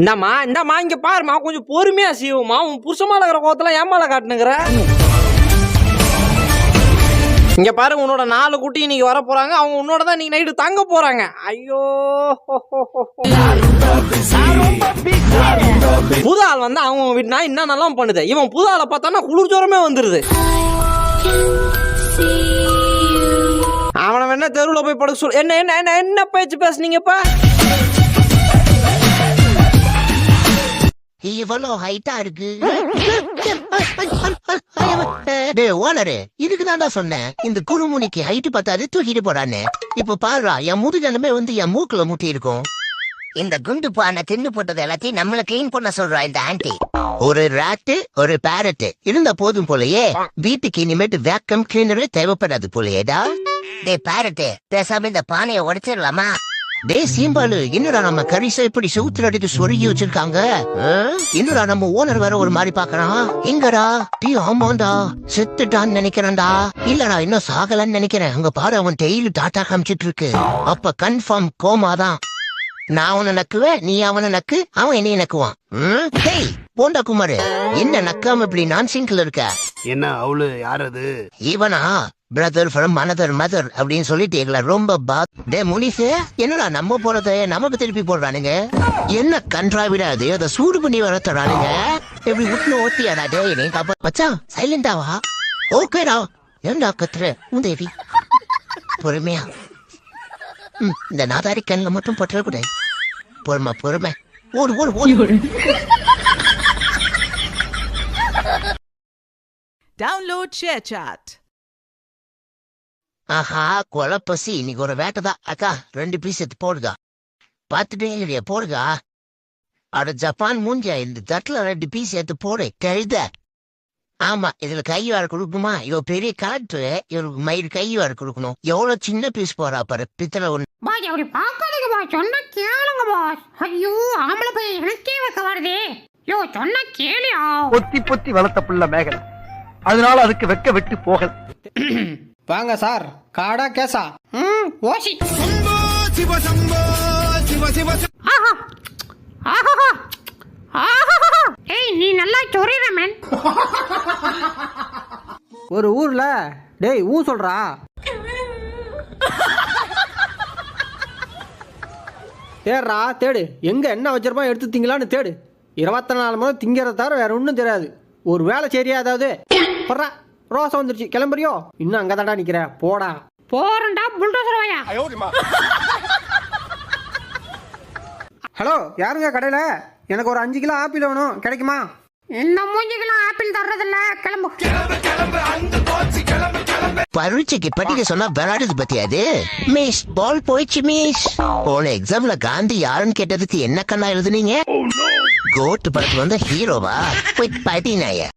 இந்தாம்மா இங்க பாருமா, கொஞ்சம் பொறுமையா செய்வோமா. உன் புருஷமால இருக்கிற கோவத்தெல்லாம் ஏன் மேல காட்டுனுங்கிற? இங்க பாரு, உன்னோட 4 குட்டி இன்னைக்கு வர போறாங்க. அவங்க உன்னோட தான் இன்னைக்கு நைட்டு தங்க போறாங்க. ஐயோ, புது ஆள் வந்து அவங்க வீட்டுனா என்ன நல்லா பண்ணுது. இவன் புது ஆளை பார்த்தானா குளிர் ஜோரமே வந்துருது. அவனை வேணா தெருவில் போய் படுக்க சொல்லு. என்ன என்ன என்ன என்ன பேச்சு பேசுனீங்கப்பா? இவ்வளவு ஹைட்டா இருக்கு. ஓனரு இதுக்குதான்டா சொன்னேன், இந்த குறுமுனிக்கு ஹைட்டு பார்த்தாரு தூக்கிட்டு போறான்னு. இப்ப பாருடா, என் முதுகெலும்பே வந்து என் மூக்குல முட்டி இருக்கும். இந்த குண்டு பானை தின்னு போட்டது எல்லாத்தையும் நம்மள கிளீன் பண்ண சொல்றா இந்த ஆன்டி. ஒரு ராட்டு ஒரு பேரட் இருந்த போதும் போலயே, வீட்டுக்கு இனிமேட்டு வேக்கம் கிளீனரே தேவைப்படாது போலயேடா. டே பேரட், பேசாம இந்த பானையை உடைச்சிடலாமா? டே சீம்பாலு, என்னடா நம்ம கரிசை இப்படி சவுத்துல அடித்து சொருகி வச்சிருக்காங்க. என்னடா நம்ம ஓனர் வேற ஒரு மாதிரி பாக்குறான். எங்கடா டீ? ஆமாண்டா செத்துட்டான்னு நினைக்கிறேன்டா. இல்லடா இன்னும் சாகலன்னு நினைக்கிறேன். அங்க பாரு, அவன் டெய்லி டாட்டா காமிச்சிட்டு இருக்கு. அப்ப கன்ஃபார்ம் கோமாதான். நான் அவனை நக்குவேன், நீ அவனை நக்கு, அவன் என்னைய நக்குவான். டேய் போண்டா குமாரு, என்ன நக்காம இப்படி நான் சிங்கிள் இருக்க? என்ன அவளு யார் அது? இவனா பிரதர் ஃப்ரம் அனதர் மதர் அப்படின்னு சொல்லிட்டு எங்களை ரொம்ப டே முனிசு, என்னடா நம்ம போறத நமக்கு திருப்பி போடுறானுங்க. என்ன கன்றாவிடாது, அதை சூடு பண்ணி வர தரானுங்க. எப்படி விட்டு ஓட்டியாடா? டே நீங்க மச்சான் சைலண்டாவா? ஓகேடா. ஏண்டா கத்துற உதவி? பொறுமையா இந்த நாதாரி கண்ணில் மட்டும் பற்றக்கூடாது. பொறுமை ஓடு ஓடு ஓடு. Download ShareChat. ஆஹா கொலப்பசி, இன்னைக்கு ஒரு வேட்டைதான். அக்கா 2 பீஸ் எடுத்து போடுதா. பார்த்துட்டே இல்லையா? போடுதா. அட ஜப்பான் மூஞ்சியா, இந்த தட்டுல 2 பீஸ் எடுத்து போடு கழுத. ஆமா, இதுல கைவாறு கொடுக்கணுமா? இவ பெரிய கலெக்டரு, இவருக்கு மயிறு கைவாறு கொடுக்கணும். எவ்வளவு சின்ன பீஸ் போறா பாரு. பித்தளை ஒண்ணு. பாஸ் அப்படி பாக்காதீங்க பாஸ், சொன்னா கேளுங்க பாஸ். ஐயோ ஆம்பளை பையன் எனக்கே வைக்க வருதே. யோ சொன்னா கேளியா? பொத்தி வளர்த்த புள்ள மேகல், அதனால அதுக்கு வெக்க வெட்டு போகல். வாங்க சார், காடா கேசா? ஓசி. ஆஹா ஆஹா ஆஹா. ஏய் நீ நல்லா சொறிற மேன். ஒரு ஊர்ல டேய் ஊ சொல்றா. தேடுறா தேடு, எங்க என்ன வச்சிருப்பா எடுத்து திங்கலான்னு தேடு. 24 மணி திங்கிறத தவிர வேற ஒன்றும் தெரியாது. ஒரு வேலை சரியா ஏதாவது போடுறா. ரோசம் வந்துருச்சு, கிளம்புறியோ? இன்னும் அங்கே தாண்டா நிற்கிற, போடா. போறண்டா புல்டோசர் வாயா. ஹலோ, யாருங்க கடையில்? எனக்கு ஒரு 5 கிலோ ஆப்பிள் வேணும், கிடைக்குமா? இந்த மூஞ்சிக்கெல்லாம் ஆப்பிள் தர்றதில்ல, கிளம்பு. பரீட்சைக்கு படிக்க சொன்னா விளையாடுது பத்தியாது. மிஸ் பால் போயிடுச்சு மிஸ். போன எக்ஸாம்ல காந்தி யாருன்னு கேட்டதுக்கு என்ன கண்ணா எழுதுனீங்க? கோட் படத்துல வந்த ஹீரோவா? போய் பாட்டினாய.